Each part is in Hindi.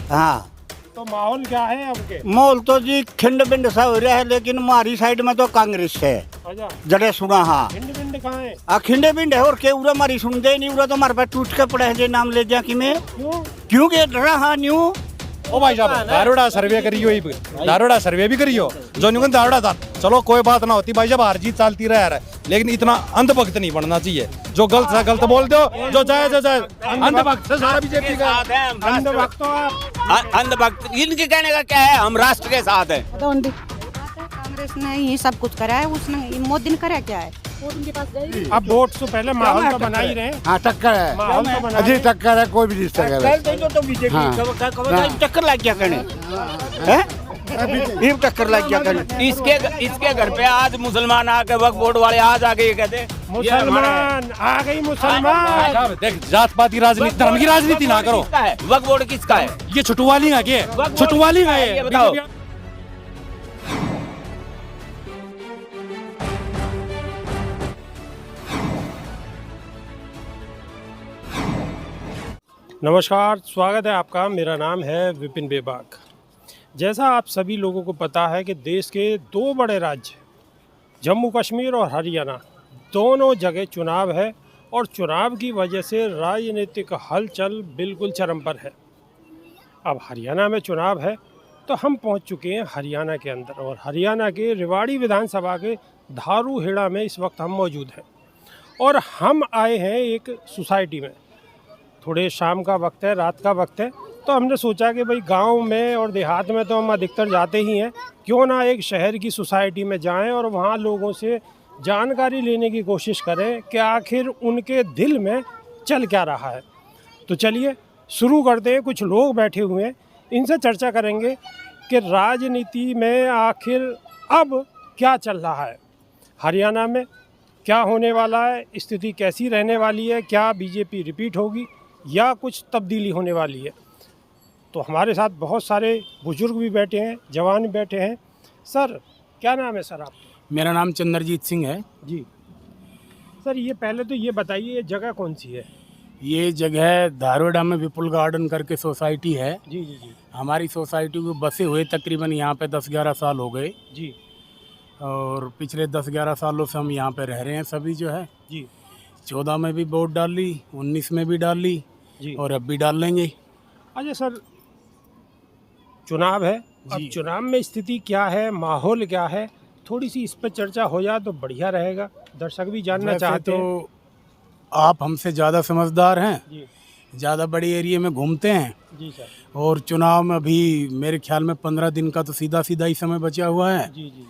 हाँ, तो माहौल क्या है अब के? माहौल तो जी खिंड बिंड सा हो रहा है, लेकिन हमारी साइड में तो कांग्रेस है। अच्छा, जड़े सुना हाँ भिंड भिंड कहाँ है? खिंडे बिंड है और के उरा हमारी सुनते ही नहीं, उरा तो हमारे पास टूट के पड़े हैं जे नाम ले जा कि मैं क्यों? क्यों के डरा हाँ न्यू ओ भाई साहब दारोड़ा सर्वे करियो, दारोड़ा सर्वे भी करियो जो न्यून दारोड़ा था। चलो कोई बात ना होती भाई, जब हार जीत चलती रहा है, लेकिन इतना अंधभक्त नहीं बनना चाहिए। जो गलत है गलत बोल दो, जो जाए अंधभक्त से सारा बीजेपी का अंधभक्त हो आप? अंधभक्त इनके कहने का क्या है, हम राष्ट्र के साथ हैं। कांग्रेस ने ही सब कुछ करा है, उसने मोदी ने करा क्या है? अब वोट से पहले माहौल तो बना ही रहे। हाँ टक्कर है, माहौल तो बना अजी रहे। टक्कर है, कोई भी रिश्ता तो बीजेपी हाँ। टक्कर लग गया कहने, ये टक्कर लग गया कहने। इसके घर पे आज मुसलमान आके वक्फ बोर्ड वाले आज आके ये कहते मुसलमान आ गई, मुसलमान। देख जात पाती राजनीति, धर्म की राजनीति ना करो। वक्फ बोर्ड किसका है? ये छुटवाली का क्या है? छुटवाली का ये है, बताओ। नमस्कार, स्वागत है आपका। मेरा नाम है विपिन बेबाक। जैसा आप सभी लोगों को पता है कि देश के दो बड़े राज्य जम्मू कश्मीर और हरियाणा, दोनों जगह चुनाव है और चुनाव की वजह से राजनीतिक हलचल बिल्कुल चरम पर है। अब हरियाणा में चुनाव है तो हम पहुंच चुके हैं हरियाणा के अंदर, और हरियाणा के रेवाड़ी विधानसभा के धारूहेड़ा में इस वक्त हम मौजूद हैं। और हम आए हैं एक सोसाइटी में। थोड़े शाम का वक्त है, रात का वक्त है, तो हमने सोचा कि भाई गांव में और देहात में तो हम अधिकतर जाते ही हैं, क्यों ना एक शहर की सोसाइटी में जाएं और वहां लोगों से जानकारी लेने की कोशिश करें कि आखिर उनके दिल में चल क्या रहा है। तो चलिए शुरू करते हैं। कुछ लोग बैठे हुए हैं, इनसे चर्चा करेंगे कि राजनीति में आखिर अब क्या चल रहा है, हरियाणा में क्या होने वाला है, स्थिति कैसी रहने वाली है, क्या बीजेपी रिपीट होगी या कुछ तब्दीली होने वाली है। तो हमारे साथ बहुत सारे बुजुर्ग भी बैठे हैं, जवान भी बैठे हैं। सर क्या नाम है सर आपका? मेरा नाम चंद्रजीत सिंह है जी सर, ये पहले तो ये बताइए ये जगह कौन सी है? ये जगह धारोड़ा में विपुल गार्डन करके सोसाइटी है। जी जी जी हमारी सोसाइटी को बसे हुए तकरीबन यहाँ पे 10-11 साल हो गए, जी और पिछले 10-11 सालों से हम यहाँ पे रह रहे हैं सभी जो है। जी 14 में भी वोट डाल ली, 19 में भी डाल ली जी। और अब भी डाल लेंगे। अच्छा सर, चुनाव है, अब चुनाव में स्थिति क्या है, माहौल क्या है, थोड़ी सी इस पर चर्चा हो जाए तो बढ़िया रहेगा। दर्शक भी जानना वैसे चाहते हैं। तो आप हमसे ज़्यादा समझदार हैं, जी ज़्यादा बड़ी एरिया में घूमते हैं, जी सर। और चुनाव में अभी मेरे ख्याल में 15 दिन का तो सीधा ही समय बचा हुआ है। जी जी जी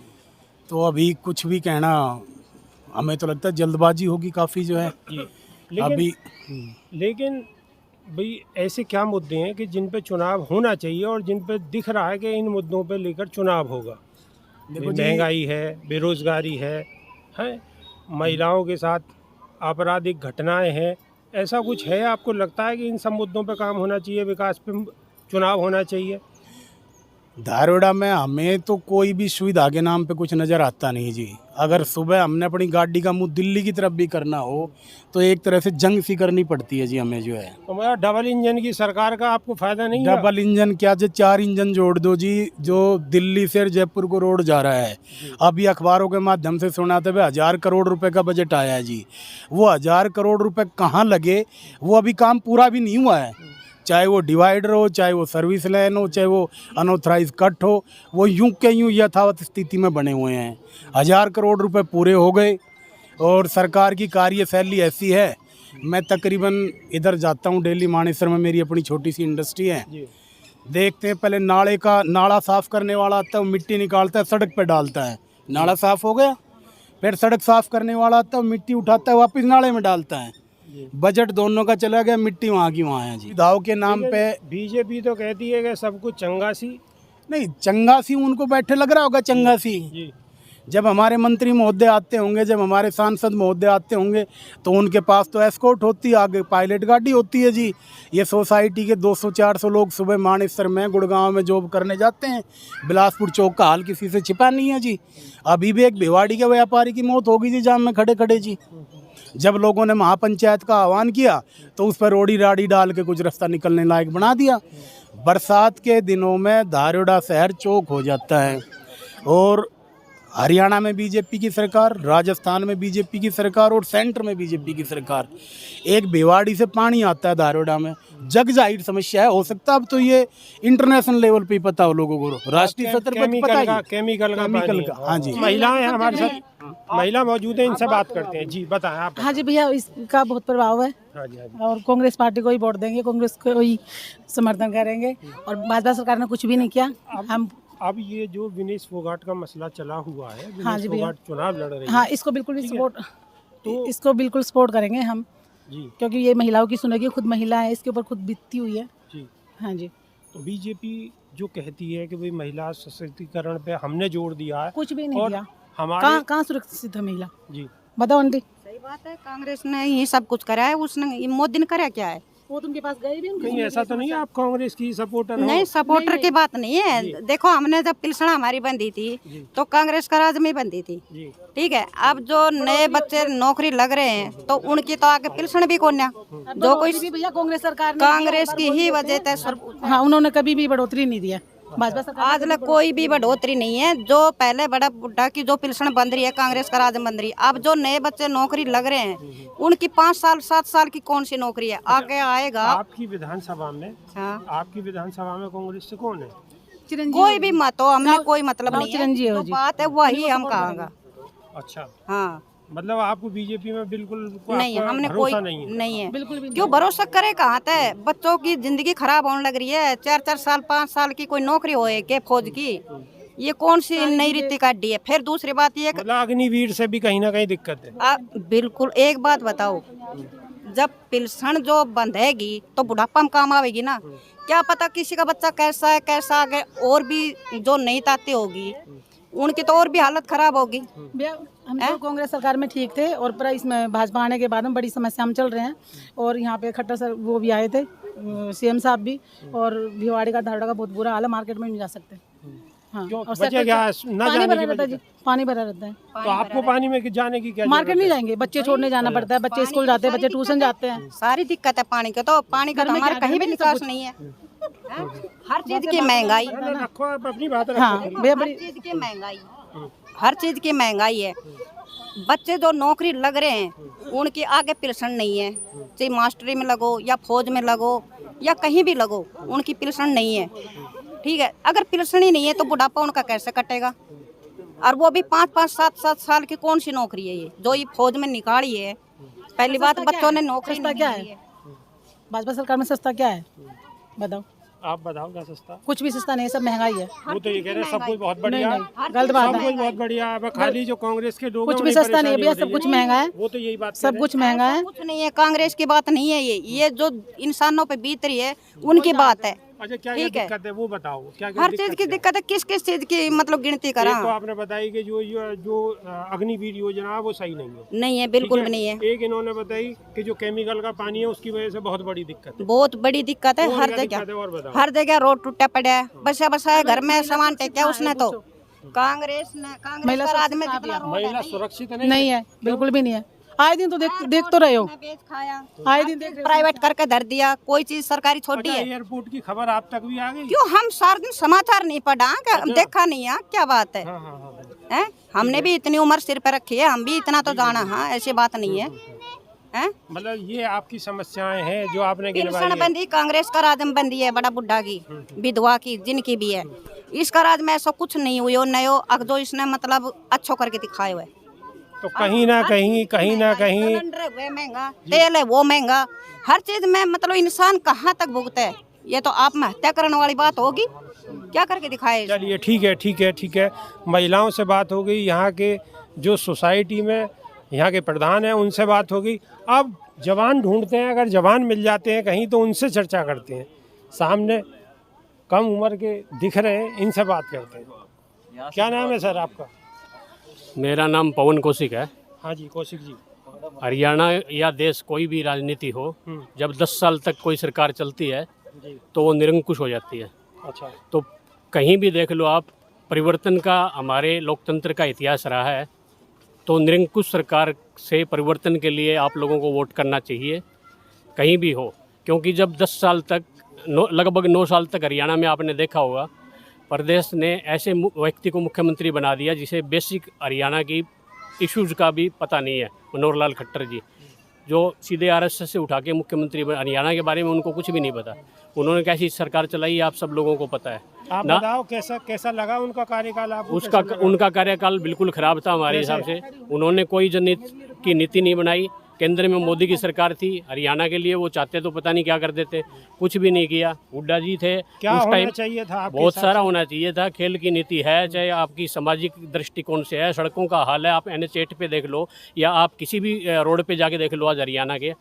तो अभी कुछ भी कहना, हमें तो लगता है जल्दबाजी होगी काफ़ी जो है जी। अभी। लेकिन भाई ऐसे क्या मुद्दे हैं कि जिन पे चुनाव होना चाहिए और जिन पे दिख रहा है कि इन मुद्दों पे लेकर चुनाव होगा? देखो जी, महंगाई है, बेरोजगारी है, महिलाओं के साथ आपराधिक घटनाएं हैं, ऐसा कुछ है? आपको लगता है कि इन सब मुद्दों पे काम होना चाहिए, विकास पे चुनाव होना चाहिए? धारोड़ा में हमें तो कोई भी सुविधा के नाम पे कुछ नज़र आता नहीं जी। अगर सुबह हमने अपनी गाड़ी का मुंह दिल्ली की तरफ भी करना हो तो एक तरह से जंग सी करनी पड़ती है जी हमें जो है। तो मेरा डबल इंजन की सरकार का आपको फायदा नहीं है? डबल इंजन क्या जी, 4 इंजन जोड़ दो जी। जो दिल्ली से जयपुर को रोड जा रहा है, अभी अखबारों के माध्यम से सुनाते हुए 1000 करोड़ रुपए का बजट आया है जी। वो 1000 करोड़ रुपए कहाँ लगे, वो अभी काम पूरा भी नहीं हुआ है। चाहे वो डिवाइडर हो, चाहे वो सर्विस लाइन हो, चाहे वो अनऑथराइज कट हो, वो यूं के यूं यथावत स्थिति में बने हुए हैं। 1000 करोड़ रुपए पूरे हो गए, और सरकार की कार्यशैली ऐसी है। मैं तकरीबन इधर जाता हूँ डेली, मानेसर में मेरी अपनी छोटी सी इंडस्ट्री है। देखते हैं पहले नाला साफ़ करने वाला आता है, वो मिट्टी निकालता है, सड़क पर डालता है, नाला साफ़ हो गया। फिर सड़क साफ़ करने वाला आता है, मिट्टी उठाता है, वापस नाले में डालता है। बजट दोनों का चला गया, मिट्टी वहाँ की वहाँ है जी। दाव के नाम पे बीजेपी तो कहती है कि सब कुछ चंगासी। नहीं, चंगासी उनको बैठे लग रहा होगा चंगासी। जी। जब हमारे मंत्री महोदय आते होंगे, जब हमारे सांसद महोदय आते होंगे, तो उनके पास तो एस्कॉर्ट होती है, आगे पायलट गाड़ी होती है जी। ये सोसाइटी के 200-400 लोग सुबह मानेसर में, गुड़गांव में जॉब करने जाते हैं। बिलासपुर चौक का हाल किसी से छिपा नहीं है जी। अभी भी एक भिवाड़ी के व्यापारी की मौत होगी जी जाम में खड़े खड़े जी। जब लोगों ने महापंचायत का आह्वान किया तो उस पर रोड़ी राड़ी डाल के कुछ रास्ता निकलने लायक बना दिया। बरसात के दिनों में धारोड़ा शहर चौक हो जाता है। और हरियाणा में बीजेपी की सरकार, राजस्थान में बीजेपी की सरकार और सेंटर में बीजेपी की सरकार। एक भिवाड़ी से पानी आता है धारोड़ा में, जग जाहिर समस्या है। हो सकता है अब तो ये इंटरनेशनल लेवल पे ही पता हो लोगों को, राष्ट्रीय स्तर पर पता ही। केमिकल का हाँ जी। महिलाएं हैं हमारे साथ, महिला मौजूद है, इनसे बात करते हैं। जी बताएं आप। हाँ जी भैया, इसका बहुत प्रभाव है। हाँ जी, हाँ जी। और कांग्रेस पार्टी को ही वोट देंगे, कांग्रेस को ही समर्थन करेंगे। और भाजपा सरकार ने कुछ भी नहीं किया। हम अब ये जो विनेश फोगाट का मसला चला हुआ है, हाँ जी विनेश भैया, फोगाट चुनाव लड़ रही है। हाँ, इसको बिल्कुल भी सपोर्ट, तो इसको बिल्कुल सपोर्ट करेंगे हम जी, क्योंकि ये महिलाओं की सुनेगी, खुद महिला है, इसके ऊपर खुद बीतती हुई है जी। हाँ जी। तो बीजेपी जो कहती है कि भाई महिला सशक्तिकरण पे हमने जोर दिया है, कुछ भी नहीं और दिया। हमारे कहाँ सुरक्षित है महिला? जी, बताओ आंटी। सही बात है, कांग्रेस ने ही सब कुछ करा है, उसने मोदी ने करा क्या है? वो तुमके पास गए भी कहीं ऐसा तो नहीं है आप कांग्रेस की सपोर्टर हो? नहीं, सपोर्टर की बात नहीं है। देखो, हमने जब पिलसना हमारी बंदी थी तो कांग्रेस का राज में बंदी थी, जी, ठीक है। अब जो नए बच्चे नौकरी लग रहे हैं तो उनकी तो आगे पिलसन भी कौन है? जो कोई भी भैया कांग्रेस सरकार ने कांग्रेस की ही वजह से सब। हाँ, उन्होंने कभी भी बढ़ोतरी नहीं दिया। भाजपा सरकार आज तक कोई भी बढ़ोतरी नहीं है। जो पहले बड़ा बुढ़ा की जो पिलसन बंद रही है, कांग्रेस का राज बंद रही है। अब जो नए बच्चे नौकरी लग रहे हैं उनकी 5 साल 7 साल की कौन सी नौकरी है? आगे आएगा। आपकी विधानसभा में, हाँ, आपकी विधानसभा में कांग्रेस से कौन है? चिरंजीवी कोई भी मत हो, हमने कोई मतलब नहीं है। चिरंजीवी जो जी। बात है वही हम कहेंगे। अच्छा, हाँ, मतलब आपको बीजेपी में बिल्कुल नहीं, आपका हमने कोई भरोसा नहीं है? नहीं है। बिल्कुल भी क्यों भरोसा करे? कहाँ थे? बच्चों की जिंदगी खराब होने लग रही है। 4-4 साल 5 साल की कोई नौकरी होए के फौज की, ये कौन सी नई रीति काटी है? फिर दूसरी बात ये मतलब अग्निवीर से भी कहीं ना कहीं दिक्कत है। बिल्कुल। एक बात बताओ, जब पिलसन जो बंधेगी तो बुढ़ापा में काम आवेगी ना। क्या पता किसी का बच्चा कैसा है, कैसा आगे और भी जो नई ताती होगी उनकी तो और भी हालत खराब होगी। भैया, हम तो कांग्रेस सरकार में ठीक थे और पर इसमें भाजपा आने के बाद में बड़ी समस्या हम चल रहे हैं। और यहाँ पे खट्टर सर वो भी आए थे, सीएम साहब भी। और भिवाड़ी का धारोड़ा का बहुत बुरा हाल है, मार्केट में नहीं जा सकते। हाँ, क्यों? और वजह क्या है? ना पानी जाने भरा की रहता है वजह? जी, पानी भरा रहता है। तो आपको पानी में जाने की क्या मार्केट जरूरत नहीं है? जाएंगे, बच्चे छोड़ने जाना पड़ता है, बच्चे स्कूल जाते हैं, बच्चे ट्यूशन जाते हैं। सारी दिक्कत है पानी के। तो पानी का तो हमारे कहीं भी निकास नहीं है। हर चीज की महंगाई, रखो आप अपनी बात रखो। हाँ भैया, हर बड़ी चीज की महंगाई, हर चीज की महंगाई है। बच्चे जो नौकरी लग रहे हैं उनकी आगे पिलसन नहीं है। चाहे मास्टरी में लगो या फौज में लगो या कहीं भी लगो, उनकी पिलसन नहीं है, ठीक है। अगर पिलसन ही नहीं है तो बुढ़ापा उनका कैसे कटेगा? और वो भी 5-5 7-7 साल की कौन सी नौकरी है ये जो ये फौज में निकाली है? पहली बात, बच्चों ने नौकरी सस्ता नहीं क्या ली है? भाजपा सरकार में सस्ता क्या है बताओ? आप बताओ क्या सस्ता? कुछ भी सस्ता नहीं है, सब महंगाई है। वो तो ये कह रहे हैं सब कुछ बहुत बढ़िया है, गलत बात सब है। कुछ बहुत बढ़िया है। खाली जो कांग्रेस के लोग हैं, कुछ भी उन्हें सस्ता नहीं है भैया, परेशानी सब हो कुछ रही है। महंगा है। वो तो यही बात सब कुछ महंगा है। कुछ नहीं है, कांग्रेस की बात नहीं है। ये जो इंसानों पे बीत रही है उनकी बात है। अच्छा, क्या ठीक है। दिक्कत है वो बताओ? क्या हर चीज की दिक्कत है। किस किस चीज की मतलब गिनती करा? एक तो आपने बताई कि जो अग्निवीर योजना है वो सही नहीं है। नहीं है, बिल्कुल भी नहीं है। एक इन्होंने बताई कि जो केमिकल का पानी है उसकी वजह से बहुत बड़ी दिक्कत है। बहुत बड़ी दिक्कत है। और हर क्या दिक्कत है और जगह, बताओ? हर जगह रोड टूटा पड़ा है। बसा बसाए घर में सामान टेका उसने तो। कांग्रेस का राज में कितना रोड महिला है? सुरक्षित नहीं है, बिल्कुल भी नहीं है। आए दिन तो देख तो रहे हो, बेच खाया, आए दिन देख रहे हो। प्राइवेट करके धर दिया, कोई चीज सरकारी छोड़ दी है। एयरपोर्ट की खबर आप तक भी आ गई? क्यों? हम सारा दिन समाचार नहीं पढ़ा, देखा नहीं है, क्या बात है? हाँ हाँ हाँ। हैं? हमने भी इतनी उम्र सिर पे रखी है, हम भी इतना तो जाना। हाँ, ऐसी बात नहीं है। हैं? मतलब ये आपकी समस्याएं हैं जो आपने गिनवाई पिलसन है। बंदी कांग्रेस का राज में बंदी है, बड़ा बुढ़ा की, विधवा की, जिनकी भी है। इसका राज में ऐसा कुछ नहीं हुई नयो अग जो इसने मतलब अच्छो करके दिखाए हुए। तो कहीं ना कहीं सिलेंडर हुए महंगा, तेल है वो महंगा, हर चीज में मतलब इंसान कहाँ तक भुगते है? ये तो आप में हत्या करने वाली बात होगी। क्या करके दिखाए? चलिए ठीक है। महिलाओं से बात हो गई, यहाँ के जो सोसाइटी में यहाँ के प्रधान हैं उनसे बात हो गई। अब जवान ढूंढते हैं, अगर जवान मिल जाते हैं कहीं तो उनसे चर्चा करते हैं। सामने कम उम्र के दिख रहे हैं, इनसे बात करते हैं। क्या नाम है सर आपका? मेरा नाम पवन कौशिक है। हाँ जी, कौशिक जी। हरियाणा या देश कोई भी राजनीति हो, जब 10 साल तक कोई सरकार चलती है तो वो निरंकुश हो जाती है। अच्छा, तो कहीं भी देख लो आप, परिवर्तन का हमारे लोकतंत्र का इतिहास रहा है। तो निरंकुश सरकार से परिवर्तन के लिए आप लोगों को वोट करना चाहिए, कहीं भी हो। क्योंकि जब 10 साल तक लगभग 9 साल तक हरियाणा में आपने देखा होगा प्रदेश ने ऐसे व्यक्ति को मुख्यमंत्री बना दिया जिसे बेसिक हरियाणा की इश्यूज़ का भी पता नहीं है। मनोहर लाल खट्टर जी जो सीधे आरएसएस से उठा के मुख्यमंत्री हरियाणा के बारे में उनको कुछ भी नहीं पता। उन्होंने कैसी सरकार चलाई आप सब लोगों को पता है आप ना। बताओ कैसा लगा उनका कार्यकाल आपको? उसका उनका कार्यकाल बिल्कुल खराब था हमारे हिसाब से। उन्होंने कोई जनहित की नीति नहीं बनाई। केंद्र में मोदी की सरकार थी, हरियाणा के लिए वो चाहते तो पता नहीं क्या कर देते, कुछ भी नहीं किया। हुड्डा जी थे क्या उस होना टाइम, चाहिए था आपके बहुत हिसाब सारा से? होना चाहिए था। खेल की नीति है, चाहे आपकी सामाजिक दृष्टिकोण से है, सड़कों का हाल है, आप NH8 पे देख लो या आप किसी भी रोड पे जाके देख लो। आज हरियाणा के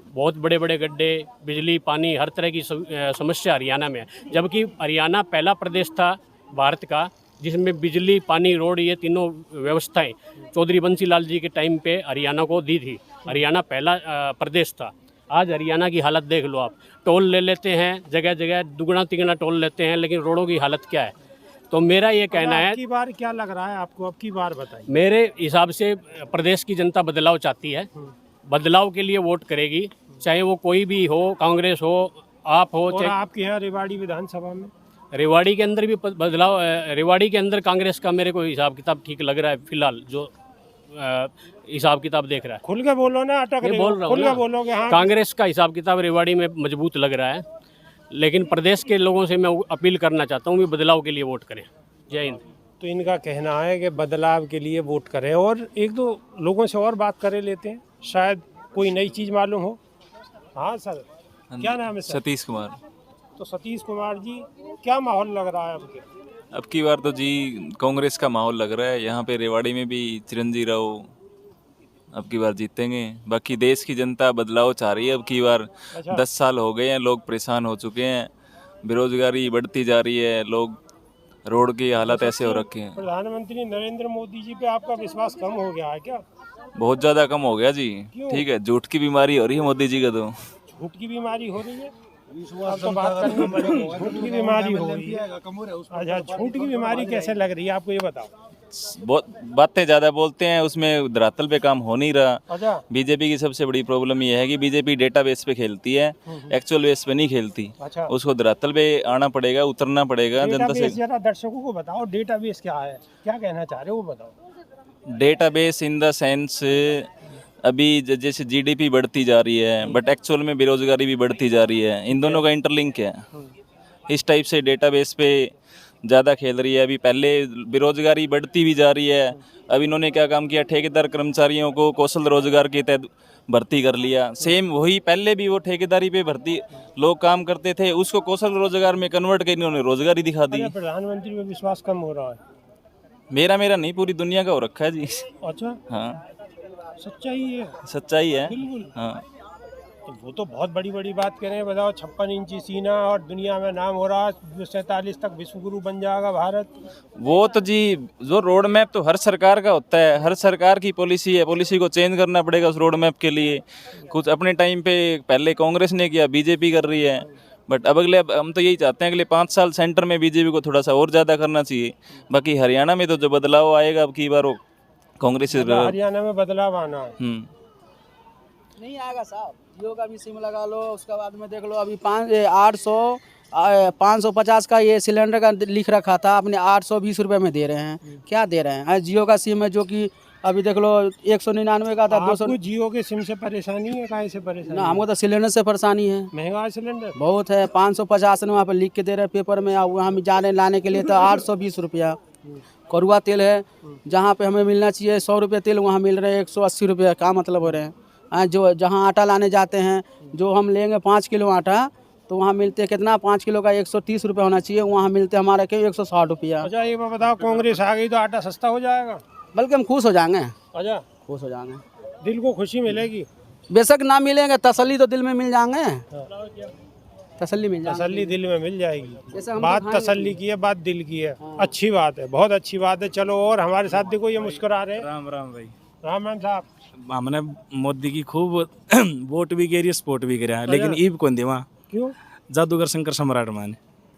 बहुत बड़े बड़े गड्ढे, बिजली, पानी, हर तरह की समस्या हरियाणा में है। जबकि हरियाणा पहला प्रदेश था भारत का जिसमें बिजली, पानी, रोड ये तीनों व्यवस्थाएं चौधरी बंसीलाल जी के टाइम पे हरियाणा को दी थी। हरियाणा पहला प्रदेश था। आज हरियाणा की हालत देख लो आप। टोल ले लेते हैं, जगह जगह दुगना तिगना टोल लेते हैं, लेकिन रोडों की हालत क्या है? तो मेरा ये कहना है, अब की बार क्या लग रहा है आपको? अब की बार बताइए। मेरे हिसाब से प्रदेश की जनता बदलाव चाहती है, बदलाव के लिए वोट करेगी, चाहे वो कोई भी हो, कांग्रेस हो, आप हो, और चाहे आपके यहाँ रेवाड़ी विधानसभा में रेवाड़ी के अंदर भी बदलाव। रेवाड़ी के अंदर कांग्रेस का मेरे को हिसाब किताब ठीक लग रहा है फिलहाल, जो हिसाब किताब देख रहा है। खुल के बोलो ना, अटक ये रहे बोल हो। रहा खुल हूँ के ना। बोलोगे। हाँ, कांग्रेस का हिसाब किताब रेवाड़ी में मजबूत लग रहा है, लेकिन प्रदेश के लोगों से मैं अपील करना चाहता हूँ कि बदलाव के लिए वोट करें। जय हिंद। तो इनका कहना है कि बदलाव के लिए वोट करें। और एक दो लोगों से और बात करे लेते हैं, शायद कोई नई चीज़ मालूम हो। हाँ सर, क्या नाम है सर? सतीश कुमार। तो सतीश कुमार जी, क्या माहौल लग रहा है आपके? अब की बार तो जी कांग्रेस का माहौल लग रहा है। यहाँ पे रेवाड़ी में भी चिरंजीवी राव अब की बार जीतेंगे। बाकी देश की जनता बदलाव चाह रही है अब की बार। 10 साल हो गए हैं, लोग परेशान हो चुके हैं, बेरोजगारी बढ़ती जा रही है, लोग रोड की हालत ऐसे हो रखे हैं। प्रधानमंत्री नरेंद्र मोदी जी पे आपका विश्वास कम हो गया है क्या? बहुत ज़्यादा कम हो गया जी। क्यों? ठीक है, झूठ की बीमारी हो रही है मोदी जी का। तो झूठ की बीमारी हो रही है, अब तो बात करनी पड़ेगी। झूठ की बीमारी हो रही है। अच्छा, झूठ की बीमारी कैसे लग रही है आपको, ये बताओ। बहुत बातें ज़्यादा बोलते हैं, उसमें धरातल पे काम हो नहीं रहा। अच्छा, बीजेपी की सबसे बड़ी प्रॉब्लम ये है कि बीजेपी डेटा बेस पे खेलती है, एक्चुअल बेस पे नहीं खेलती। अच्छा। उसको धरातल पे आना पड़ेगा, उतरना पड़ेगा जनता से। डेटाबेस जरा दर्शकों को बताओ, डेटाबेस क्या है, क्या कहना चाह रहे हो, वो बताओ। डेटाबेस इन द सेंस अभी जैसे जीडीपी बढ़ती जा रही है, बट एक्चुअल में बेरोजगारी भी बढ़ती जा रही है। इन दोनों का इंटरलिंक है। इस टाइप से डेटाबेस पे ज़्यादा खेल रही है। अभी पहले बेरोजगारी बढ़ती भी जा रही है। अब इन्होंने क्या काम किया, ठेकेदार कर्मचारियों को कौशल रोजगार के तहत भर्ती कर लिया। सेम वही पहले भी वो ठेकेदारी पे भर्ती लोग काम करते थे, उसको कौशल रोजगार में कन्वर्ट कर इन्होंने रोजगारी दिखा दी। प्रधानमंत्री पे विश्वास कम हो रहा है? मेरा नहीं, पूरी दुनिया का हो रखा है जी। अच्छा, हाँ, सच्चाई है। सच्चाई है। बिल्कुल। हाँ, तो वो तो बहुत बड़ी बड़ी बात कह रहे हैं। बताओ, 56 इंची सीना और दुनिया में नाम हो रहा है, 47 तक विश्व गुरु बन जाएगा भारत। वो तो जी जो रोड मैप तो हर सरकार का होता है, हर सरकार की पॉलिसी है, पॉलिसी को चेंज करना पड़ेगा उस रोड मैप के लिए। कुछ अपने टाइम पे पहले कांग्रेस ने किया, बीजेपी कर रही है, बट अब हम तो यही चाहते हैं अगले 5 साल सेंटर में बीजेपी को थोड़ा सा और ज़्यादा करना चाहिए। बाकी हरियाणा में तो जो बदलाव आएगा अब की बार वो कांग्रेस से। हरियाणा में बदलाव आना है। नहीं आएगा साहब। जियो का भी सिम लगा लो, उसके बाद में देख लो अभी 550 का ये सिलेंडर का लिख रखा था, अपने 820 रुपये में दे रहे हैं। क्या दे रहे हैं? जियो का सिम है जो कि अभी देख लो 199 का था, 200। जियो के सिम से परेशानी है? काहे से परेशानी? ना, हमको तो सिलेंडर से परेशानी है। महंगा है सिलेंडर बहुत है। 550 वहाँ पर लिख के दे रहे हैं पेपर में, वहाँ हम जा रहे हैं लाने के लिए तो 820 रुपया। कड़ुआ तेल है, जहाँ पे हमें मिलना चाहिए 100 रुपये तेल, वहाँ मिल रहे हैं 180 रुपये। क्या मतलब हो रहे हैं? जो जहाँ आटा लाने जाते हैं, जो हम लेंगे 5 किलो आटा, तो वहाँ मिलते हैं कितना, 5 किलो का 130 रुपये होना चाहिए, वहाँ मिलते हमारे के 160 रुपया। अच्छा, ये बताओ, कांग्रेस आ गई तो आटा सस्ता हो जाएगा? बल्कि हम खुश हो जाएंगे। अच्छा, खुश हो जाएंगे, दिल को खुशी मिलेगी। बेशक ना मिलेंगे, तसल्ली तो दिल में मिल जाएंगे। तसल्ली मिल जाएगी, तसल्ली दिल में मिल जाएगी। जैसे हम बात तो खाएंगे। तसल्ली की है, बात दिल की है। अच्छी बात है, बहुत अच्छी बात है। चलो, और हमारे साथ देखो, ये मुस्कुरा रहे हैं। राम राम भाई। राम राम साहब। हमने मोदी की खूब वोट भी करी, सपोर्ट भी करा, लेकिन ईब कौन देवा। क्यों? जादूगर शंकर सम्राट माने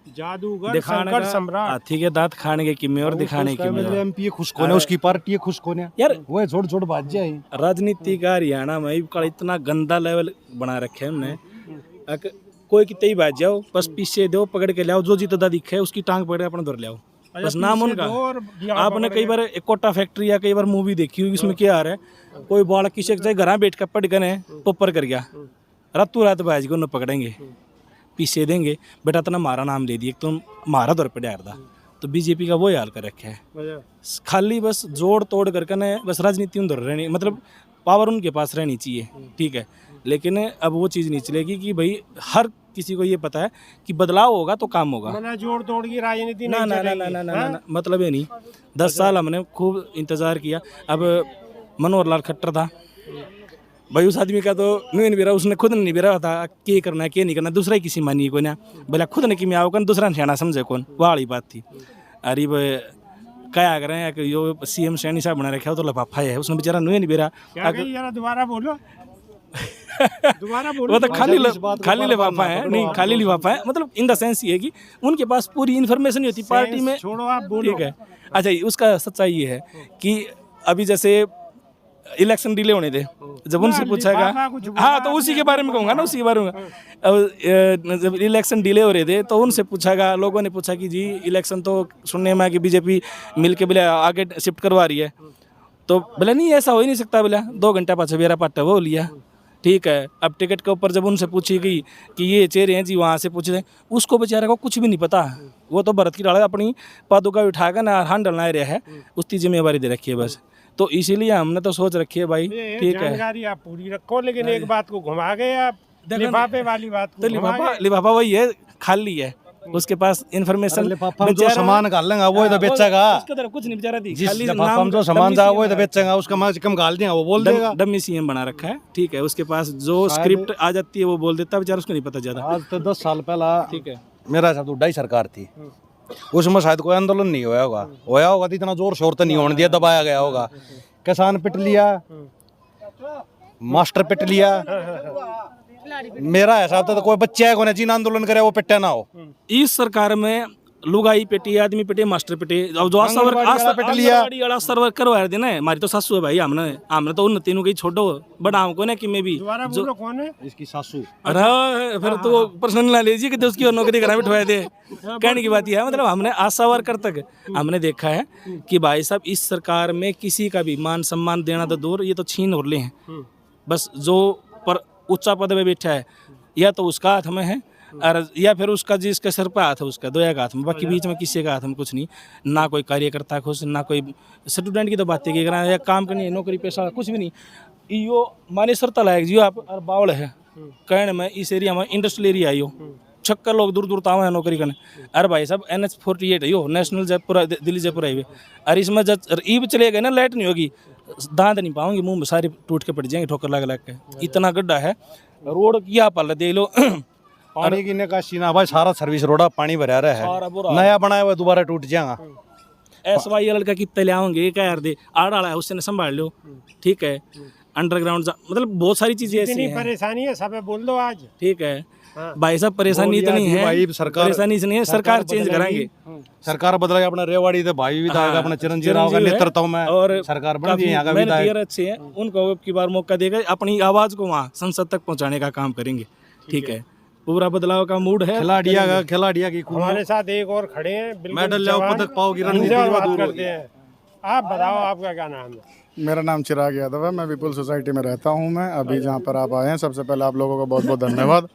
जादूगर दिखाने शंकर का सम्राट। हाथी के दांत खाने के किम्मे और दिखाने की एमपी खुश कोने, उसकी पार्टी खुश कोने यार, वो छोड़ छोड़ बात जाए। राजनीति का हरियाणा में इतना गंदा लेवल बना रखे हमने। कोई कितने ही बाज जाओ, बस पीछे दो पकड़ के लाओ, जो जीतदा दिखे उसकी टांग पकड़ के अपना धर लाओ, बस नाम उनका। आपने कई बार एक कोटा फैक्ट्री या कई बार मूवी देखी हुई, इसमें क्या आ रहा है, कोई बालक किसी के घर बैठ कर पढ़ कर टोपर कर गया, रातों रात बाज के उन्हें पकड़ेंगे, पीछे देंगे, बेटा तना मारा नाम ले दिए, तुम मारा दौर पे डार दा। तो बीजेपी का वो हाल कर रखा है, खाली बस जोड़ तोड़ करके न बस राजनीति उधर रहनी, मतलब पावर उनके पास रहनी चाहिए, ठीक है। लेकिन अब वो चीज़ नहीं चलेगी कि भाई हर किसी को ये पता है कि बदलाव होगा तो काम होगा, जोड़ तोड़ की राजनीति ना ना ना ना ना ना, मतलब ये नहीं। 10 साल हमने खूब इंतज़ार किया। अब मनोहर लाल खट्टर था भाई, उस आदमी का तो नहीं बिरा, उसने खुद नहीं बिरा था क्या करना है क्या नहीं करना, दूसरा ही किसी मानी को ना बोला खुद ने कि मैं आओ कौन, दूसरा सियाना समझे कौन, वाली बात थी। अरे क्या करें कि जो CM सैनी साहब बना रखा तो लफाफा है, उसने बेचारा नहीं बिरा। दोबारा बोलो वो तो खाली लिफाफा है, नहीं खाली लिफाफा है, मतलब इन द सेंस ये है कि उनके पास पूरी इन्फॉर्मेशन नहीं होती पार्टी में, छोड़ो आप बोलो, ठीक है। अच्छा, उसका सच्चाई ये है कि अभी जैसे इलेक्शन डिले होने थे, जब उनसे पूछागा, हाँ तो उसी के बारे में कहूँगा ना, उसी के बारे में। अब जब इलेक्शन डिले हो रहे थे तो उनसे पूछागा, लोगों ने पूछा कि जी इलेक्शन तो सुनने में कि बीजेपी मिलके बोले आगे शिफ्ट करवा रही है, तो बोला नहीं ऐसा हो ही नहीं सकता, बोला 2 घंटा पाछे मेरा पाटा वो लिया, ठीक है। अब टिकट के ऊपर जब उनसे पूछी गई कि ये चेहरे हैं जी, वहाँ से पूछ रहे, उसको बेचारे को कुछ भी नहीं पता, वो तो भरत की डाला अपनी पादुका उठाकर ना हाथ डलना रहा है, उसकी जिम्मेवारी दे रखी है बस। तो इसीलिए हमने तो सोच रखी है भाई, ठीक है, जानकारी आप पूरी रखो, लेकिन एक बात को घुमा गए आप, लिफाफे वाली बात को। तो लिफाफा वही है, खाली है, उसके पास इन्फॉर्मेशन, जो सामान गाल लेंगे वो तो बेचेगा, उसके तरह कुछ नहीं बेचारा दी, खाली नाम जो सामान था वो तो बेचेगा, उसका मार्ज कम गाल दिया वो बोल देगा। डमी CM बना रखा है, ठीक है, उसके पास जो स्क्रिप्ट आ जाती है वो बोल देता है, बेचारा उसको नहीं पता ज्यादा। आज तो 10 साल पहला, ठीक है, मेरा हिसाब तो उड्डाई सरकार थी, उसमें शायद कोई आंदोलन नहीं होया होगा तो इतना जोर शोर तो नहीं होने दिया, दबाया गया होगा, किसान पिट लिया, मास्टर पिट लिया, मेरा हिसाब तो कोई बच्चा है कोई जिन आंदोलन करे वो पिटे ना हो। इस सरकार में लुगाई पिटी, आदमी पिटे, मास्टर पिटे, और जो आशा वर्कर करवा देना है, हमारी तो सासू है भाई, हमने तो उन तीनों की छोड़ो बड़ा हमको ना कि मैं भी जो कौन है इसकी सासू, अरे फिर तो पर्सनल ना लीजिए कि उसकी नौकरी करा बिठवा दे, कहने की बात यह है, मतलब हमने आशा वर्कर तक हमने देखा है कि भाई साहब इस सरकार में किसी का भी मान सम्मान देना तो दूर, ये तो छीन और ले हैं, बस जो पर ऊंचा पद में बैठा है या तो उसका हाथ में है, और या फिर उसका जिसके सर पर हाथ है उसका दोया का हाथ में, बाकी बीच में किसी का हाथ में कुछ नहीं, ना कोई कार्यकर्ता खुश, ना कोई स्टूडेंट की तो बातें की करा या काम करनी है, नौकरी पेशा कुछ भी नहीं। यो माने सरता लायक जियो आप और बावल है कहने में, इस एरिया में इंडस्ट्रियल एरिया आयो, छक्कर लोग दूर दूर तावा है नौकरी करने। अरे भाई साहब NH48 है यो, नेशनल जयपुर दिल्ली जयपुर हाईवे, और इसमें जब ईब चले गए ना, लाइट नहीं होगी, दांत नहीं पाऊंगी, मुंह में सारे टूट के पड़ जाएंगे ठोकर लग लग के, इतना गड्ढा है। रोड क्या पाल देख लो, पानी की निकासी ना भाई, सारा सर्विस रोड पानी भरा रहा है, नया बनाया हुआ दोबारा टूट जाएगा। SYL का कितने ले आओगे, क्या यार दे आड़ आड़ा है उससे संभाल लो, ठीक है। अंडरग्राउंड मतलब बहुत सारी चीजें ऐसी हैं, परेशानी है सब बोल दो आज, ठीक है भाई साहब, परेशानी इतनी है भाई, सरकार परेशानी नहीं है, सरकार चेंज कराएंगे, सरकार बदला, अपना रेवाड़ी थे भाई भी था, अपना चिरंजीवी राव का नेतृत्व में और सरकार बन गई, यहाँ का विधायक अच्छे हैं, उनको अब की बार मौका देगा, अपनी आवाज को वहाँ संसद तक पहुँचाने का काम करेंगे, ठीक है। पूरा बदलाव का मूड है, खिलाड़िया की हमारे साथ एक और खड़े हैं, मेडल लाओ, पदक पाओ की रणनीति करते हैं। आप बताओ आपका क्या नाम है? मेरा नाम चिराग यादव है, मैं विपुल सोसाइटी में रहता हूं। मैं अभी जहां पर आप आए हैं, सबसे पहले आप लोगों का बहुत बहुत धन्यवाद।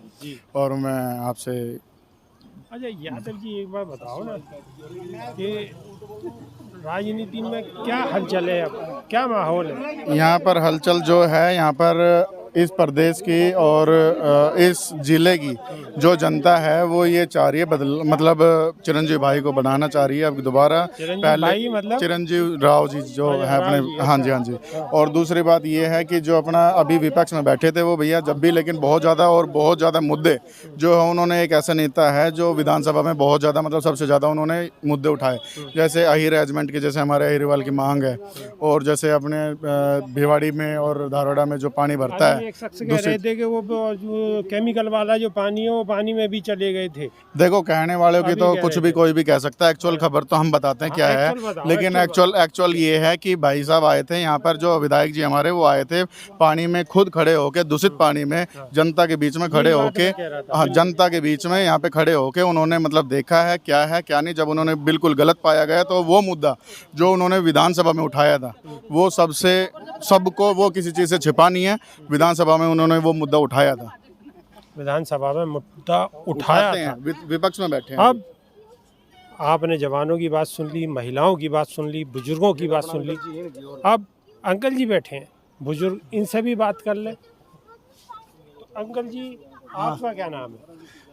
और मैं आपसे, अच्छा यादव जी एक बार बताओ ना कि राजनीति में क्या हलचल है, अब क्या माहौल है? यहाँ पर हलचल जो है, यहाँ पर इस प्रदेश की और इस जिले की जो जनता है वो ये चाह रही है मतलब चिरंजीवी भाई को बनाना चाह रही है अब दोबारा। पहले मतलब चिरंजीवी राव जी जो है अपने, हाँ जी। और दूसरी बात ये है कि जो अपना अभी विपक्ष में बैठे थे वो भैया जब भी, लेकिन बहुत ज़्यादा मुद्दे जो है, उन्होंने एक ऐसा नेता है जो विधानसभा में बहुत ज़्यादा मतलब सबसे ज़्यादा उन्होंने मुद्दे उठाए, जैसे अहिर रेजिमेंट की, जैसे हमारे अहिरवाल की मांग है, और जैसे अपने भिवाड़ी में और धारवाड़ा में जो पानी भरता है एक शख्स कह रहे थे कि वो जो केमिकल वाला जो पानी है वो पानी में भी चले गए थे। देखो कहने वालों की तो कुछ भी कोई भी कह सकता है, एक्चुअल खबर तो हम बताते हैं क्या है, लेकिन एक्चुअल ये है कि भाई साहब आए थे यहाँ पर, जो विधायक जी हमारे वो आए थे, पानी में खुद खड़े होके, दूषित पानी में जनता के बीच में खड़े होके, हाँ जनता के बीच में यहाँ पे खड़े होके उन्होंने मतलब देखा है क्या नहीं। जब उन्होंने बिल्कुल गलत पाया गया तो वो मुद्दा जो उन्होंने विधानसभा में उठाया था वो सबको वो किसी चीज़ से छिपा नहीं है, विधानसभा में उन्होंने वो मुद्दा उठाया था। विधानसभा में मुद्दा उठाया था, विपक्ष में बैठे हैं। अब आपने जवानों की बात सुन ली, महिलाओं की बात सुन ली, बुजुर्गों की बात सुन ली, अब अंकल जी बैठे हैं बुजुर्ग, इनसे भी बात कर ले। तो अंकल जी आपका क्या नाम है?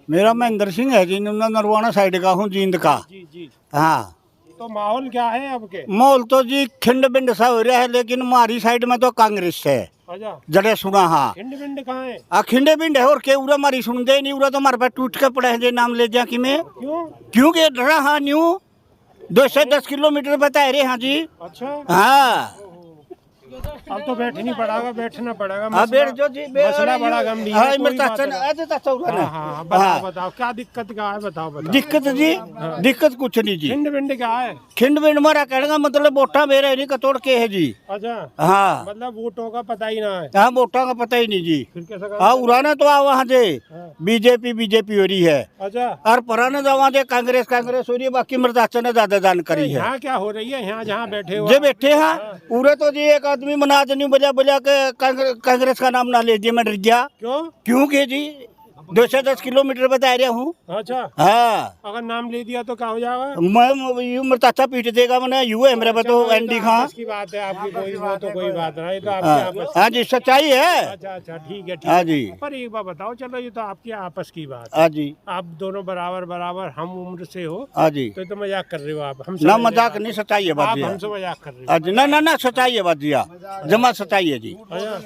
मेरा महेंद्र सिंह है जी, नरवाना साइड का हूँ, जींद का। जी। हाँ, तो माहौल क्या है अब के? माहौल तो जी खिंड बिंड सा हो रहा है, लेकिन हमारी साइड में तो कांग्रेस है। अच्छा, जड़े सुना। हाँ, खिंड बिंड कहाँ है? खिंडे बिंड है और के उरा हमारी सुनते ही नहीं, उरा तो हमारे पास टूट के पड़े हैं जे नाम ले जा कि मैं क्योंकि डरा। हाँ, न्यू 210 किलोमीटर बता रहे। हाँ जी। अच्छा, हाँ, अब तो बैठना पड़ेगा। बैठ जो जी, मसला बड़ा गंभीर है। बताओ क्या दिक्कत क्या है, बताओ। दिक्कत जी, दिक्कत कुछ नहीं जी। खिंड बिंड क्या है? खिंड बिंड हमारा कहने का मतलब वोटा मेरे नहीं कतोड़ के है जी। अच्छा, हाँ, मतलब वोटों का पता ही ना है। हाँ, वोटा का पता ही नहीं जी। फिर कैसा? हाँ, उराना तो वहाँ से बीजेपी हो रही है। अच्छा, और पुराने तो वहाँ से कांग्रेस हो रही है। बाकी मृदाचा ने ज्यादा जानकारी है। यहाँ क्या हो रही है? यहाँ जहाँ बैठे हो जो बैठे हैं पूरे तो जी एक आदमी मना नहीं बोला के कांग्रेस का नाम ना ले दिया, मैं डर गया। क्योंकि जी 210 किलोमीटर बता रहा हूँ। अच्छा, हाँ, अगर नाम ले दिया तो क्या हो जाएगा? मैं यू मरताचा पीट देगा मैंने, यू है मेरे तो एनडी खां की बात है आपकी, कोई बात नहीं, तो आपकी हाँ जी, सच्चाई है। अच्छा, ठीक है। हाँ जी, पर एक बात बताओ, चलो ये तो आपकी आपस की बात। हाँ जी, आप दोनों बराबर हम उम्र से हो। हाँ जी, तो मजाक कर रहे हो आप हमसे? ना मजाक नहीं, सच्चाई है बात जी। हमसे मजाक कर रहे हो? हाँ जी, ना सच्चाई है बात जी, जमा सच्चाई है जी।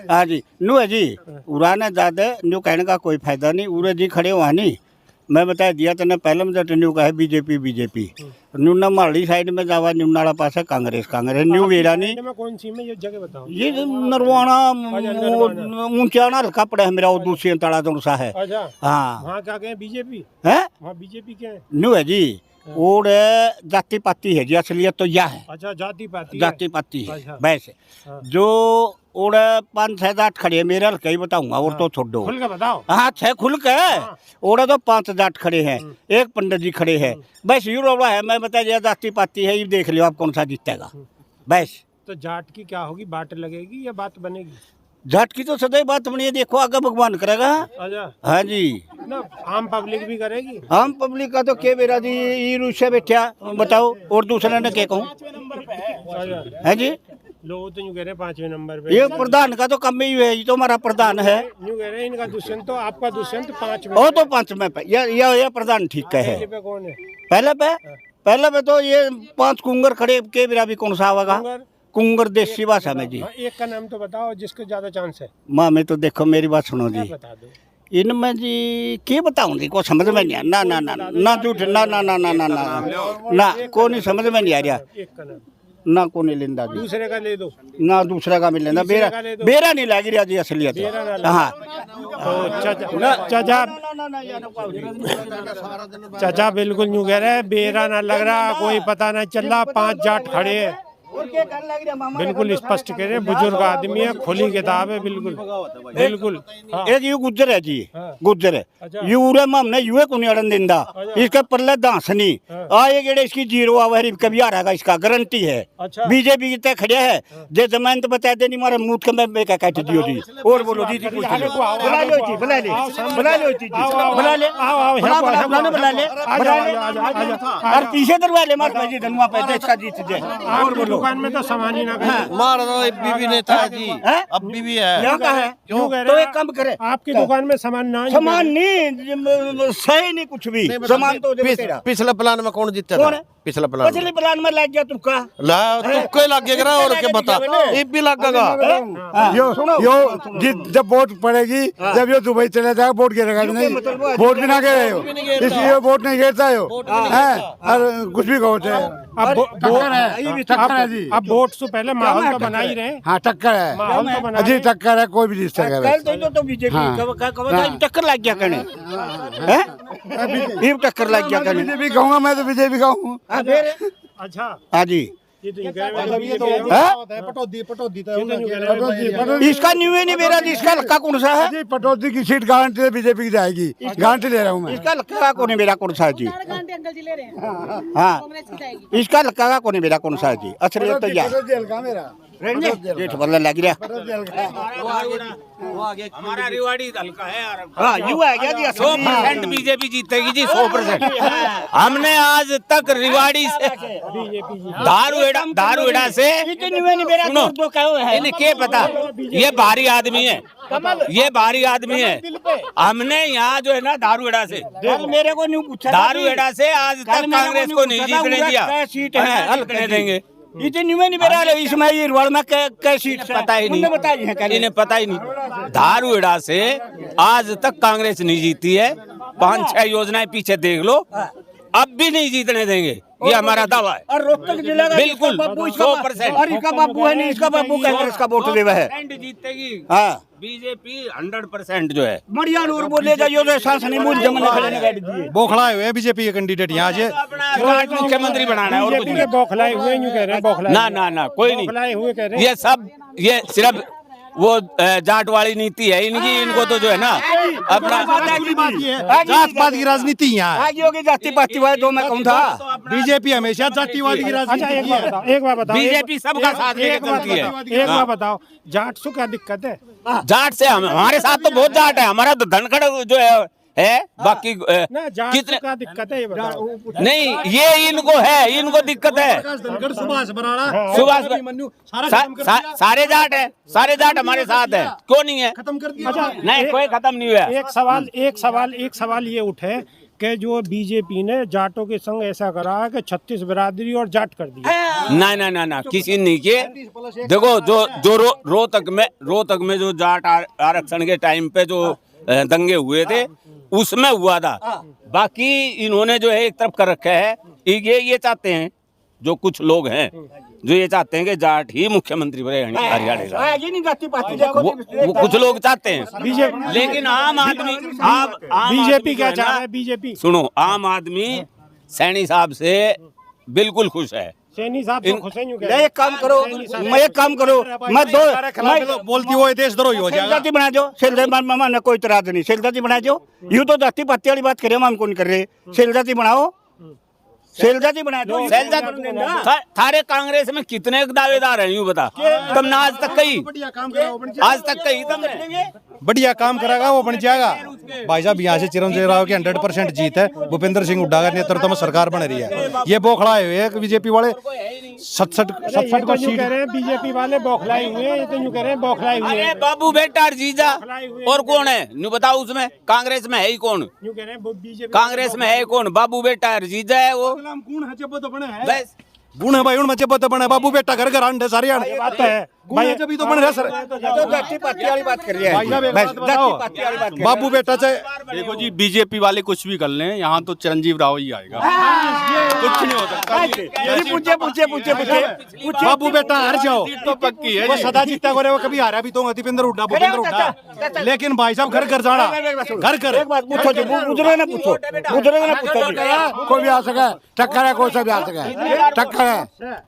हाँ जी, नू है जी, उड़ाने ज्यादा न्यू कहने का कोई फायदा नहीं। उरे जी खड़े हुआ नहीं, मैं बता दिया तेने पहले में तो न्यू का है बीजेपी। न्यू ना माड़ी साइड में जावा, न्यू नाड़ा पास है कांग्रेस। न्यू वेरा नहीं। कौन सी में ये जगह बताओ? ये नरवाना ऊंचाना हल्का पड़ा है मेरा, वो दूसरी तड़ा सा है। अच्छा, हाँ, वहाँ क्या कहें? बीजेपी है, वहाँ बीजेपी क्या है? न्यू है जी, और जाति पाती है जी, असलियत तो यह है। अच्छा, जाति पाती है। अच्छा, वैसे जो और 5-6 खड़े हैं मेरे हल्के ही बताऊंगा, और तो छोड़ दो। खुल के बताओ। हाँ, 6 खुल के और तो 5 खड़े हैं, एक पंडित जी खड़े हैं। बस यू रोड़ा है, मैं बता दिया जाति पाती है, ये देख लियो आप कौन सा जीतेगा। बस तो जाट की क्या होगी, बाट लगेगी या बात बनेगी? जाट की तो सदैव बात बनी है, देखो आगे भगवान करेगा। अच्छा, हाँ जी, ना आम पब्लिक भी करेगी। आम पब्लिक का तो के बेरा जी ये रूसे बैठा बताओ, और दूसरे ने क्या कहूँ? है जी, लोग तो यूँ कह रहे हैं 5वें नंबर पे। ये प्रधान का तो कम ही है, ये तो हमारा प्रधान है। यूँ कह रहे हैं इनका दुष्यंत, तो आपका दुष्यंत 5 में। वो तो 5 में पे, ये प्रधान ठीक है। पे कौन है? पहले पे तो ये 5 कुंगर खड़े के बेरा भी कौन सा आवेगा? कुंगर देसी भाषा में जी। एक का नाम तो बताओ जिसके ज्यादा चांस है। माँ में तो देखो मेरी बात सुनो जी, बता दो। इनमें जी क्या बताऊं जी, को समझ में नहीं आ। ना झूठ, ना को नहीं समझ में नहीं आ रहा। एक का नाम ना को नहीं लेंदा जी, दूसरे का ले दो। ना दूसरे का मिल लेना, बेरा नहीं लग रहा जी असलियत। हाँ, चाचा बिल्कुल यूँ कह रहे हैं, बेरा ना लग रहा, कोई पता नहीं चल रहा, 5 जाट खड़े हैं। बिल्कुल स्पष्ट कह रहे, बुजुर्ग आदमी है, खुली किताब है, बिल्कुल। एक यू गुज्जर है जी, गुज्जर है यू उरे में हमने यूए को नहीं अड़न दिंदा, इसके पल्ले दांसनी आए गेड़े इसकी जीरो आवारी कभी आ रहा, इसका गारंटी है। बीजेपी तय खड़े है, जे जमानत बता दे नहीं मारे मुंह के मैं क्या काट दियो जी। और बोलो जी, बुला लो जी, बुला ले और पीछे दरवा ले मार जी, धनुआ पे इसका जीत जाए। और बोलो दुकान में तो सामान ही ना मार दो, बीबी नेता है जी, अब बीबी है। यहाँ का है क्यों कह तो रहे एक काम करे, आपकी दुकान में सामान ना, सामान नहीं सही नहीं कुछ भी सामान तो पिछले प्लान में कौन जीते था? पिछले प्लान में लग गया तुक्का, तुक्के लग गया और क्या बता, ये भी लगेगा। जब वोट पड़ेगी, जब ये दुबई चले जाएगा वोट गिरेगा नहीं, वोट भी ना गिरे हो, इसलिए वोट नहीं गिरता हो। और कुछ भी कहो जी अब वोट से पहले माहौल तो बना ही रहे। हाँ टक्कर है माहौल तो बना अजी टक्कर है कोई भी जीत सकेगा कल तो बीजेपी टक्कर लग गया कहने ये टक्कर लग गया कहने बीजेपी कहूँगा मैं तो बीजेपी का हूँ अच्छा हाँ जी ये तो कह रहे इसका न्यू है नहीं मेरा इसका लक्का कौन सा है जी पटौदी की सीट गारंटी है बीजेपी की जाएगी गारंटी ले रहा हूँ मैं इसका लक्का कौन है मेरा कौन सा है जी अंकल जी ले रहे हैं हाँ कांग्रेस की जाएगी। इसका लक्का का कौन है मेरा कौन सा है जी असलियत तो यार जेल का मेरा जेठ बदलने लग रहा हमारा रिवाड़ी हल्का है यार। हाँ यू है क्या जी 100% बीजेपी जीतेगी जी 100%। हमने आज तक रिवाड़ी से दारूहेड़ा से सुनो इन्हें क्या पता ये भारी आदमी है ये भारी आदमी है। हमने यहाँ जो है ना दारूहेड़ा से मेरे को न्यू पूछा दारूहेड़ा से आज तक कांग्रेस को नहीं जीतने दिया। सीट है हल्के देंगे इतनी में नहीं मेरा इसमें ये रोड में कै सीट पता ही नहीं बताई है इन्हें पता ही नहीं। धारूहेड़ा से आज तक कांग्रेस नहीं जीती है 5-6 योजनाएं पीछे देख लो अब भी नहीं जीतने देंगे ये हमारा दावा है। और रोहतक जिले का बिल्कुल 100%। और इसका बाबू है नहीं इसका बाबू कांग्रेस का वोट देवा है जीतेगी हाँ बीजेपी 100% जो है। बढ़िया नूर बोले जाइयो तो सांस नहीं मुझ जमने खड़े गाड़ी दिए बौखलाए हुए बीजेपी के कैंडिडेट यहाँ से मुख्यमंत्री बनाना है और कुछ नहीं। बौखलाए हुए यूं कह रहे हैं बौखलाए ना कोई बौखलाए हुए कह रहे नहीं ये सब ये सिर्फ वो जाट वाली नीति है इनकी इनको तो जो है ना अपना जात पात की राजनीति यहाँ है। आगे होगी जाति पाति वाले दो मैं कहूँ था बीजेपी हमेशा जातिवादी की राजनीति की है। एक बार बताओ बीजेपी सबका साथ लेके चलती है। एक बार बताओ जाट से क्या दिक्कत है? जाट से हमारे साथ तो बहुत जाट है हमारा तो धनखड़ जो है बाकी ना जाट से कितने क्या दिक्कत है ये बताओ। नहीं ये इनको है इनको दिक्कत है सुभाष बराड़ा सुभाष सारे जाट है सारे जाट हमारे साथ है क्यों नहीं है खत्म कर दिया। नहीं कोई खत्म नहीं हुआ। एक सवाल ये उठे कि जो बीजेपी ने जाटों के संग ऐसा करा है कि 36 बिरादरी और जाट कर दिया। ना किसी ने नहीं किए। देखो जो रोहतक में जो जाट आरक्षण के टाइम पे जो दंगे हुए थे उसमें हुआ था। बाकी इन्होंने जो है एक तरफ कर रखा है ये चाहते हैं जो कुछ लोग हैं जो ये चाहते हैं कि जाट ही मुख्यमंत्री बने हरियाणा का वो कुछ लोग चाहते हैं बीजेपी लेकिन आम आदमी बीजेपी क्या चाह रहा है? बीजेपी सुनो आम आदमी सैनी साहब से बिल्कुल खुश है। सैनी साहब तो खुश हैं यूं कह रहे एक काम करो मैं एक काम करो मैं दो बोलती वो देशद्रोही हो जाएगा। जाति बना दो सेल मामा ने कोई इतराज नहीं सेल जाति बना दो यूँ तो जाति पाति वाली बात करे हम कौन कर रहे सेल जाति बनाओ सेल जाति बना दो थारे कांग्रेस में कितने दावेदार हैं यूँ बता तुमने आज तक कही तुमने बढ़िया काम करेगा वो बन जाएगा। भाई साहब यहाँ से चिरंजीवी राव की 100% जीत है। भूपेंद्र सिंह हुड्डा का नेतृत्व में सरकार बन रही है। ये बौखलाए हुए हैं बीजेपी वाले 67 को सीट कह रहे हैं बीजेपी वाले बौखलाए हुए हैं। ये तो यूं कह रहे हैं बौखलाए हुए हैं। बाबू बेटा और जीजा और कौन है न्यू बताओ उसमें कांग्रेस में है ही कौन? यूं कह रहे हैं बीजेपी कांग्रेस में है कौन? बाबू बेटा और जीजा है वो बस गुण है भाई उन बच्चे पता बने बाबू बेटा घर अंडे सारे बात है भाई जब तो बन रहा सर जाति पाति वाली बात कर रही है बाबू बेटा चाहे देखो जी बीजेपी वाले कुछ भी कर लें यहाँ तो चिरंजीव राव ही आएगा कुछ नहीं हो सकता। पूछे बाबू बेटा हार जाओ तो पक्की है वो सदा जीता करे वो कभी हारा भी तो दीपेंद्र हुड्डा भूपेंद्र हुड्डा लेकिन भाई साहब घर जाना घर एक बात पूछो जी बुजुर्ग ने पूछो कोई भी आ सके टक्कर है कोई सा भी आ सके टक्कर है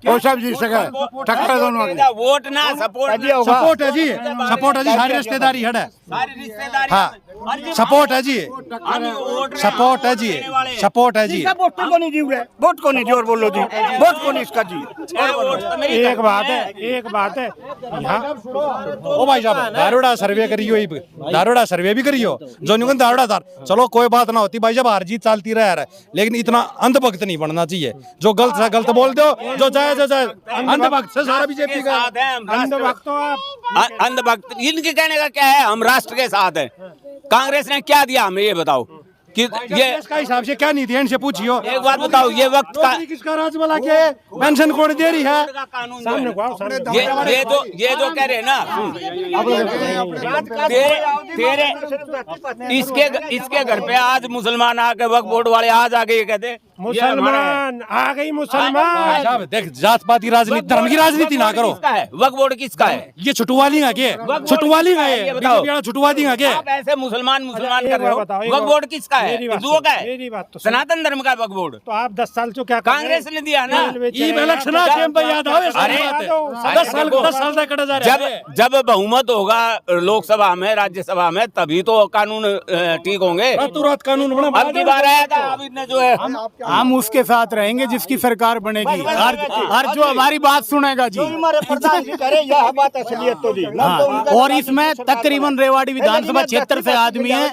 कोई सा भी जीत सके टक्कर है दोनों वोट ना सपोर्ट सपोर्ट है जी सारी रिश्तेदारी है हाँ सपोर्ट है जी सपोर्ट है जी सपोर्ट है जी वोट को नहीं जी वोट को नहीं जी और बोलो जी वोट को नहीं इसका जी एक बात है यहाँ ओ भाई साहब दारोड़ा सर्वे करियो दारोड़ा सर्वे भी करियो जो न्यून दारोड़ा दार चलो कोई बात ना होती भाई जब हार जीत चलती रह रहा है लेकिन इतना अंधभक्त नहीं बनना चाहिए जो गलत से गलत बोल दो जो जाए अंधभक्त से सारा बीजेपी का अंधभक्त इनके कहने का क्या है हम राष्ट्र के साथ हैं। कांग्रेस ने क्या दिया हमें ये बताओ कि ये इसका हिसाब से क्या नीति है इनसे पूछियो एक बात बताओ ये वक्त का किसका राज वाला के पेंशन कौन दे रही है ये जो कह रहे हैं ना तेरे इसके घर पे आज मुसलमान आके वक्त बोर्ड वाले आज आके ये कहते मुसलमान आ गई मुसलमान। साहब देख जात पाती राजनीति धर्म की राजनीति ना करो। किसका है वक्फ बोर्ड किसका है? ये छुटवाली आगे छुटवाली है छुटवादी आगे। आप ऐसे मुसलमान कर रहे हो। बताओ, वक्फ बोर्ड किसका है? मेरी बात हिंदुओं का है? मेरी बात तो सुनो। सनातन धर्म का वक्फ बोर्ड तो आप 10 साल से क्या कर रहे हैं? कांग्रेस ने दिया ना। इलेक्शन याद आवे अरे, 10 साल तक कटा जा रहा है। जब बहुमत होगा लोकसभा में राज्यसभा में तभी तो कानून ठीक होंगे। तुरंत कानून बना। अब की बार आया था अभी ने जो है हम उसके साथ रहेंगे जिसकी सरकार बनेगी और जो हमारी बात सुनेगा जी। हमारे प्रधान जी करे यह बात असलियत तो जी। हाँ, और इसमें तकरीबन रेवाड़ी विधानसभा क्षेत्र से आदमी है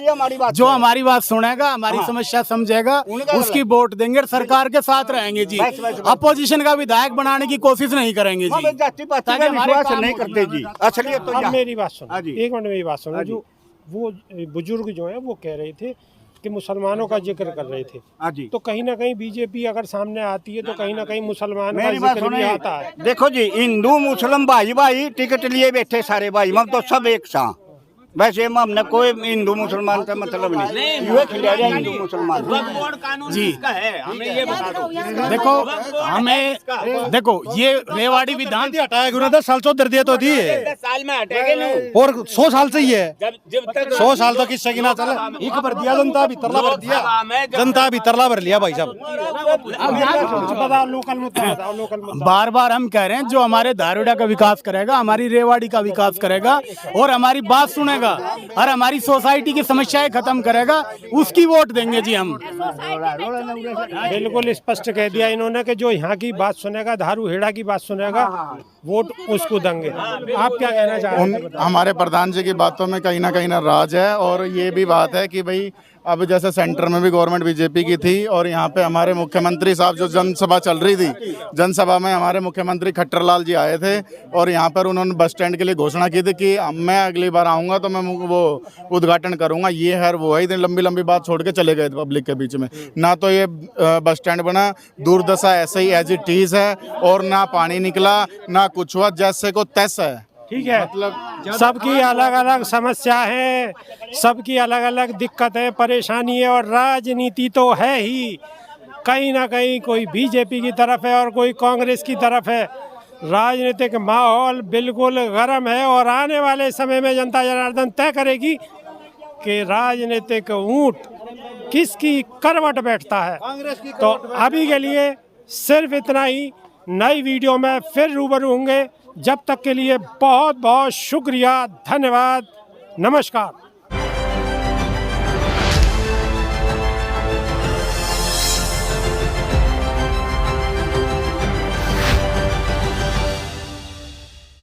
जो हमारी बात सुनेगा, हमारी समस्या समझेगा, उसकी वोट देंगे, सरकार के साथ रहेंगे जी। अपोजिशन का विधायक बनाने की कोशिश नहीं करेंगे जी। जाति पाति में विश्वास नहीं करते जी। असलियत तो अब मेरी बात सुनो, हाँ जी। एक मिनट मेरी बात सुनो। जो वो बुजुर्ग जो है वो कह रहे थे कि मुसलमानों का जिक्र कर रहे थे, हाँ जी। तो कहीं ना कहीं बीजेपी अगर सामने आती है तो कहीं ना कहीं मुसलमान का मेरी बात जिक्र भी सुनिए, आता है। देखो जी हिंदू मुस्लिम भाई भाई टिकट लिए बैठे सारे भाई, हम तो सब एक साथ। वैसे हमने कोई हिंदू मुसलमान का मतलब नहीं, ये खिला रहे हिंदू मुसलमान जी। है हमें ये बता दो। देखो हमें देखो ये रेवाड़ी विधान हटाया गुना 10 साल चौधर दिए तो दिए 10 साल में हटेंगे नहीं। और 100 साल से ही है। जब तक 100 साल तो किससे गिना चला। एक भर दिया जनता भी तरला भर दिया। जनता भी तरला भर लिया भाई साहब। बताओ लोकल मुद्दा बताओ, लोकल मुद्दा। बार बार हम कह रहे हैं जो हमारे धारूड़ा का विकास करेगा, हमारी रेवाड़ी का विकास करेगा और हमारी बात सुनेगा और हमारी सोसाइटी की समस्याएं खत्म करेगा, उसकी वोट देंगे जी हम। बिल्कुल स्पष्ट कह दिया इन्होंने कि जो यहाँ की बात सुनेगा, धारू हेड़ा की बात सुनेगा, वोट उसको देंगे। आप क्या कहना चाह रहे हैं? हमारे प्रधान जी की बातों में कहीं ना राज है। और ये भी बात है कि भाई अब जैसे सेंटर में भी गवर्नमेंट बीजेपी की थी और यहाँ पे हमारे मुख्यमंत्री साहब जो जनसभा चल रही थी, जनसभा में हमारे मुख्यमंत्री खट्टर लाल जी आए थे और यहाँ पर उन्होंने बस स्टैंड के लिए घोषणा की थी कि मैं अगली बार आऊँगा तो मैं वो उद्घाटन करूँगा, ये है वो है। इतनी लंबी लंबी बात छोड़ के चले गए पब्लिक के बीच में। ना तो ये बस स्टैंड बना, दुर्दशा ऐसे ही एज इट इज है और ना पानी निकला ना कुछ हुआ, जैसे को तैस है। ठीक है, मतलब सबकी अलग अलग समस्या है, सबकी अलग अलग दिक्कत है, परेशानी है और राजनीति तो है ही। कहीं ना कहीं कोई बीजेपी की तरफ है और कोई कांग्रेस की तरफ है। राजनीतिक माहौल बिल्कुल गर्म है और आने वाले समय में जनता जनार्दन तय करेगी कि राजनीतिक ऊंट किसकी करवट बैठता है। तो अभी के लिए सिर्फ इतना ही। नई वीडियो में फिर रूबरू होंगे। जब तक के लिए बहुत बहुत शुक्रिया, धन्यवाद, नमस्कार।